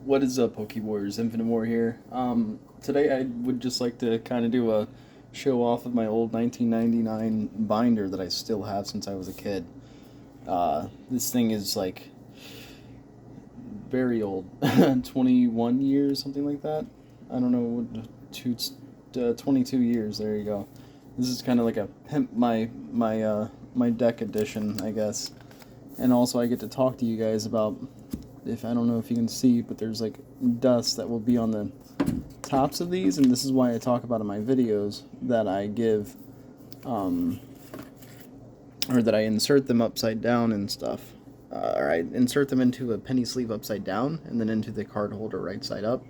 What is up, Poke Warriors? Infinite War here. Today I would just like to kind of do a show off of my old 1999 binder that I still have since I was a kid. This thing is like very old, 21 years, something like that. I don't know, 22 years. There you go. This is kind of like a pimp my deck edition, I guess. And also I get to talk to you guys about, if I don't know if you can see, but there's like dust that will be on the tops of these, and this is why I talk about in my videos that I give, or that I insert them upside down and stuff. Or I insert them into a penny sleeve upside down and then into the card holder right side up.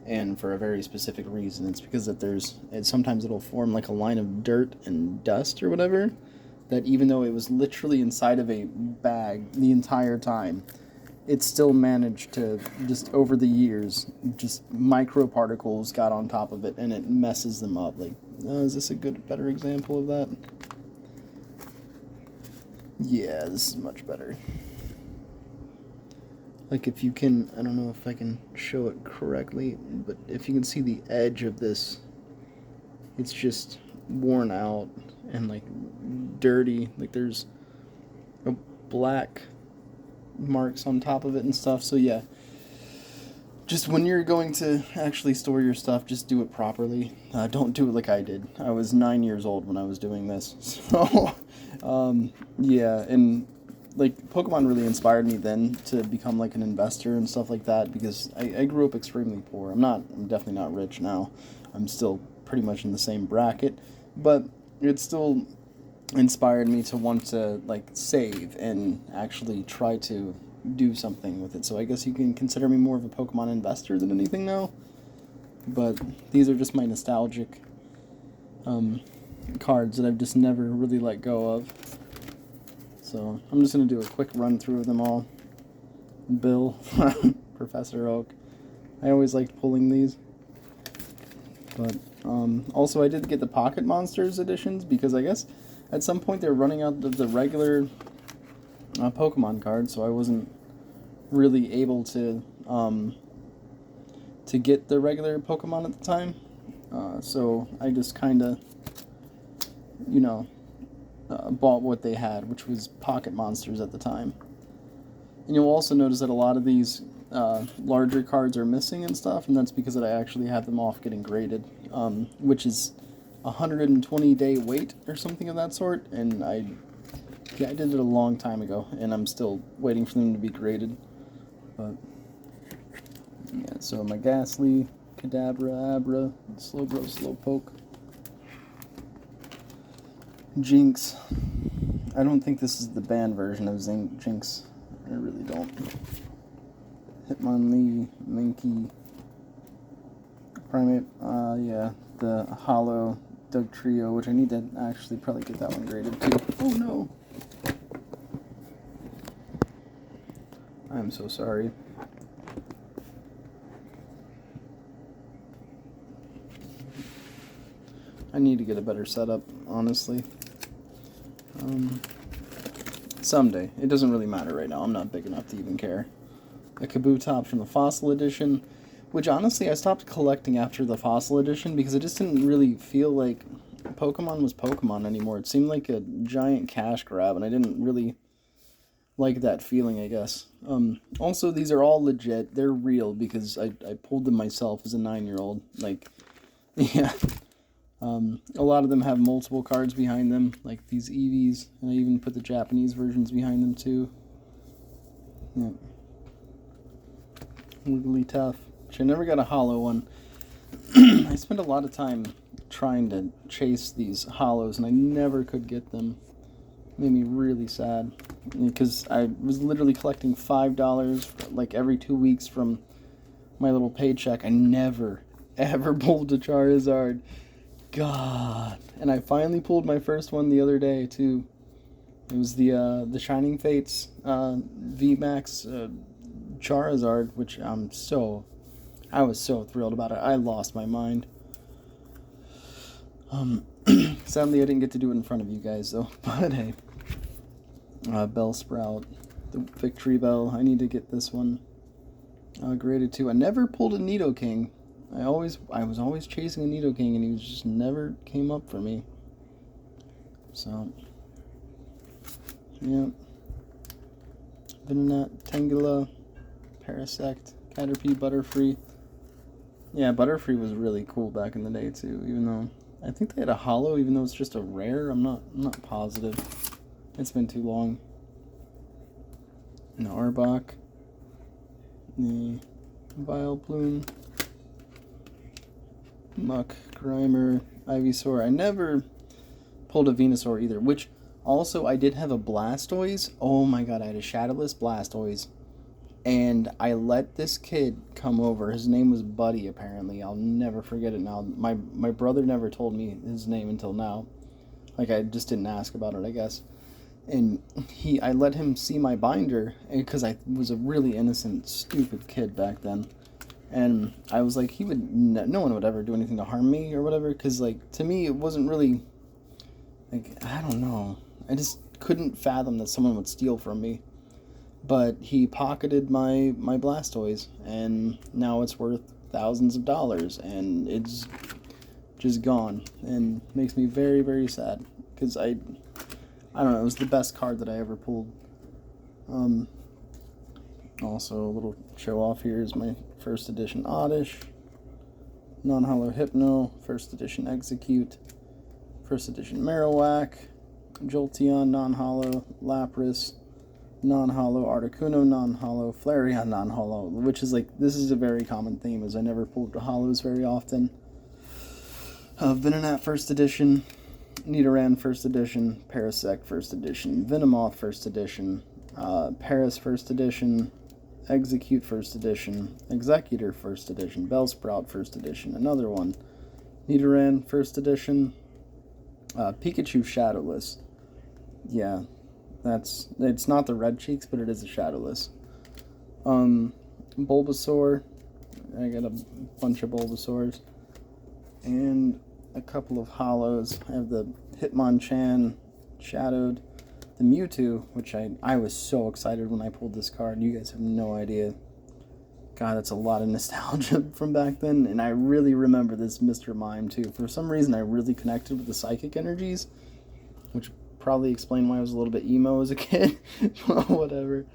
And for a very specific reason. It's because that sometimes it'll form like a line of dirt and dust or whatever, that even though it was literally inside of a bag the entire time, it still managed to, just over the years, just microparticles got on top of it and it messes them up. Like, is this a better example of that? Yeah, this is much better. Like, if you can, I don't know if I can show it correctly, but if you can see the edge of this, it's just worn out and like dirty. Like, there's a black marks on top of it and stuff. So yeah, just when you're going to actually store your stuff, just do it properly. Don't do it like I did. I was 9 years old when I was doing this. So yeah, and like Pokemon really inspired me then to become like an investor and stuff like that, because I grew up extremely poor. I'm definitely not rich now. I'm still pretty much in the same bracket, but it still inspired me to want to like save and actually try to do something with it. So I guess you can consider me more of a Pokemon investor than anything now. But these are just my nostalgic cards that I've just never really let go of. So I'm just going to do a quick run through of them all. Bill, Professor Oak. I always liked pulling these. But also I did get the Pocket Monsters editions because I guess at some point they were running out of the regular Pokemon cards, so I wasn't really able to get the regular Pokemon at the time. So I just kind of, bought what they had, which was Pocket Monsters at the time. And you'll also notice that a lot of these larger cards are missing and stuff, and that's because that I actually had them off getting graded, which is 120-day wait or something of that sort, and I did it a long time ago, and I'm still waiting for them to be graded. But yeah, so my Ghastly, Kadabra, Abra, Slowbro, Slowpoke, Jinx. I don't think this is the banned version of Jinx. I really don't. Hitmonlee, Mankey, Primate, yeah, the Hollow Dugtrio, which I need to actually probably get that one graded too. Oh no! I'm so sorry. I need to get a better setup, honestly. Someday. It doesn't really matter right now. I'm not big enough to even care. A Kabutops from the Fossil Edition, which honestly I stopped collecting after the Fossil Edition because it just didn't really feel like Pokemon was Pokemon anymore. It seemed like a giant cash grab, and I didn't really like that feeling, I guess. Also, these are all legit. They're real because I pulled them myself as a 9-year-old. Like, yeah. A lot of them have multiple cards behind them, like these Eevees, and I even put the Japanese versions behind them too. Yeah. Wigglytuff, which I never got a hollow one. I spent a lot of time trying to chase these hollows, and I never could get them. It made me really sad, because I was literally collecting $5 like every 2 weeks from my little paycheck. I never, ever pulled a Charizard. God. And I finally pulled my first one the other day too. It was the Shining Fates VMAX Charizard, which I was so thrilled about it. I lost my mind. Sadly I didn't get to do it in front of you guys though. But hey. Bellsprout, the Victory Bell. I need to get this one. Graded 2. I never pulled a Nidoking. I was always chasing a Nidoking, and he just never came up for me. So, yeah. Venonat, Tangela, Parasect, Caterpie, Butterfree. Yeah, Butterfree was really cool back in the day too, even though I think they had a holo, even though it's just a rare. I'm not positive. It's been too long. An Arbok. The Vileplume. Muck, Grimer, Ivysaur. I never pulled a Venusaur either, which also I did have a Blastoise. Oh my god, I had a Shadowless Blastoise. And I let this kid come over. His name was Buddy, apparently. I'll never forget it now. My brother never told me his name until now. Like, I just didn't ask about it, I guess. And I let him see my binder, because I was a really innocent, stupid kid back then. And I was like, no one would ever do anything to harm me or whatever, because, like, to me, it wasn't really, like, I don't know. I just couldn't fathom that someone would steal from me. But he pocketed my Blastoise, and now it's worth thousands of dollars, and it's just gone, and makes me very, very sad, because I don't know, it was the best card that I ever pulled. Also, a little show off here is my first edition Oddish, non-holo Hypno, first edition Execute, first edition Marowak, Jolteon non-holo, Lapras, non-holo Articuno, non-holo Flareon, non-holo, which is like, this is a very common theme, as I never pulled holos very often. Venonat first edition, Nidoran first edition, Parasect first edition, Venomoth first edition, Paras first edition, Execute first edition, Executor first edition, Bellsprout first edition, another one, Nidoran first edition, Pikachu Shadowless. Yeah, it's not the red cheeks, but it is a Shadowless. Bulbasaur, I got a bunch of Bulbasaurs, and a couple of holos. I have the Hitmonchan Shadowed, the Mewtwo, which I was so excited when I pulled this card. You guys have no idea. God, that's a lot of nostalgia from back then, and I really remember this Mr. Mime too. For some reason, I really connected with the psychic energies, which probably explain why I was a little bit emo as a kid. Whatever.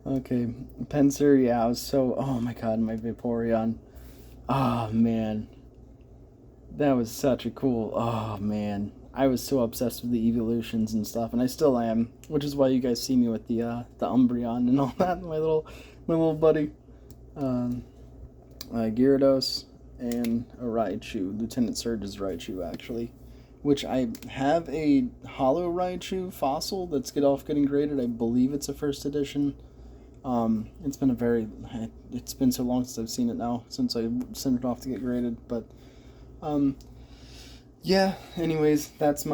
Okay, Pinsir, yeah, I was so, oh my god, my Vaporeon. Oh man. That was such a cool, oh man. I was so obsessed with the evolutions and stuff, and I still am, which is why you guys see me with the Umbreon and all that, my little buddy. Gyarados and a Raichu, Lieutenant Surge's Raichu, actually. Which I have a holo Raichu fossil that's getting graded. I believe it's a first edition. It's been so long since I've seen it now, since I sent it off to get graded. But yeah. Anyways, this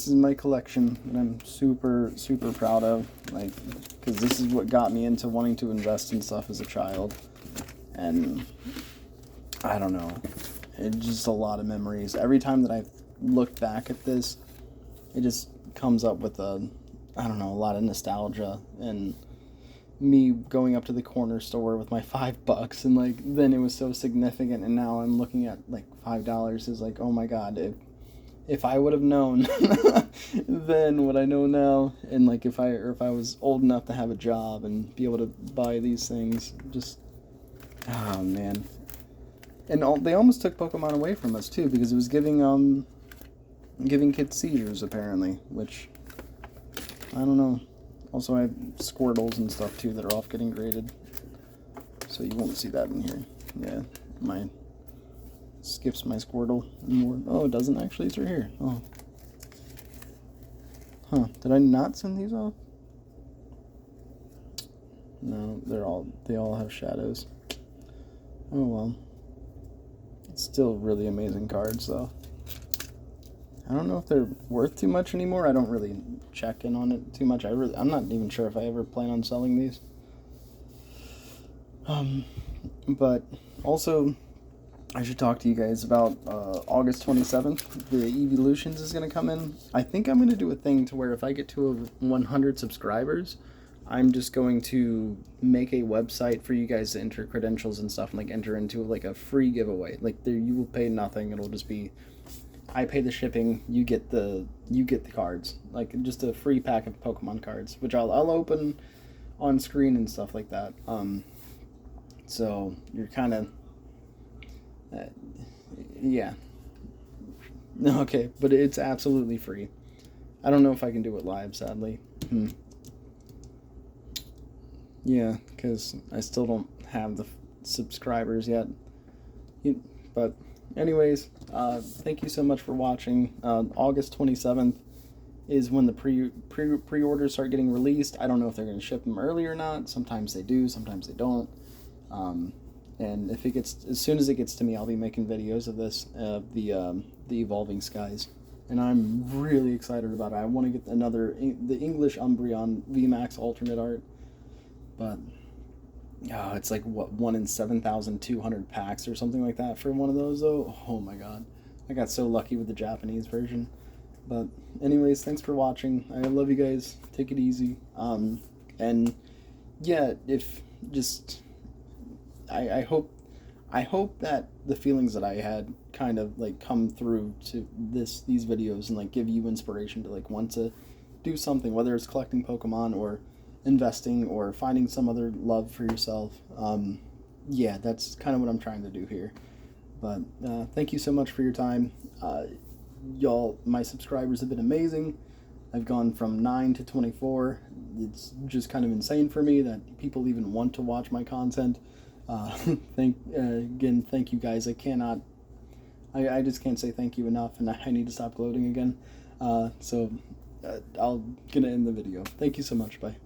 is my collection that I'm super, super proud of. Like, because this is what got me into wanting to invest in stuff as a child, and I don't know, it's just a lot of memories. Every time that I look back at this, it just comes up with a lot of nostalgia, and me going up to the corner store with my $5, and like, then it was so significant, and now I'm looking at like $5 is like, oh my god, if I would have known then what I know now, and like if I was old enough to have a job and be able to buy these things, just, oh man. And they almost took Pokemon away from us too, because it was giving kids seizures, apparently, which, I don't know. Also, I have Squirtles and stuff too that are off getting graded, so you won't see that in here. Yeah, skips my Squirtle. Oh, it doesn't actually, it's right here. Oh. Huh, did I not send these off? No, they all have shadows. Oh well. It's still really amazing cards though. I don't know if they're worth too much anymore. I don't really check in on it too much. I'm not even sure if I ever plan on selling these. But also, I should talk to you guys about August 27th. The Evolutions is going to come in. I think I'm going to do a thing to where if I get to 100 subscribers, I'm just going to make a website for you guys to enter credentials and stuff, and like enter into like a free giveaway. Like there, you will pay nothing. It'll just be, I pay the shipping, you get the cards, like just a free pack of Pokemon cards, which I'll open on screen and stuff like that. So you're kind of, yeah, okay, but it's absolutely free. I don't know if I can do it live, sadly. Yeah, because I still don't have the subscribers yet. But anyways, thank you so much for watching. August 27th is when the pre-orders start getting released. I don't know if they're going to ship them early or not. Sometimes they do, sometimes they don't. And if it gets, as soon as it gets to me, I'll be making videos of this, the Evolving Skies. And I'm really excited about it. I want to get the English Umbreon VMAX alternate art. But it's like what, 1 in 7,200 packs or something like that for one of those though. Oh my god, I got so lucky with the Japanese version. But anyways, thanks for watching. I love you guys. Take it easy. And yeah, if just I hope that the feelings that I had kind of like come through to these videos and like give you inspiration to like want to do something, whether it's collecting Pokemon or investing or finding some other love for yourself. Yeah, that's kind of what I'm trying to do here. But thank you so much for your time. Y'all, my subscribers have been amazing. I've gone from 9 to 24. It's just kind of insane for me that people even want to watch my content. Thank you guys. I just can't say thank you enough, and I need to stop gloating again. So I'm gonna end the video. Thank you so much. Bye.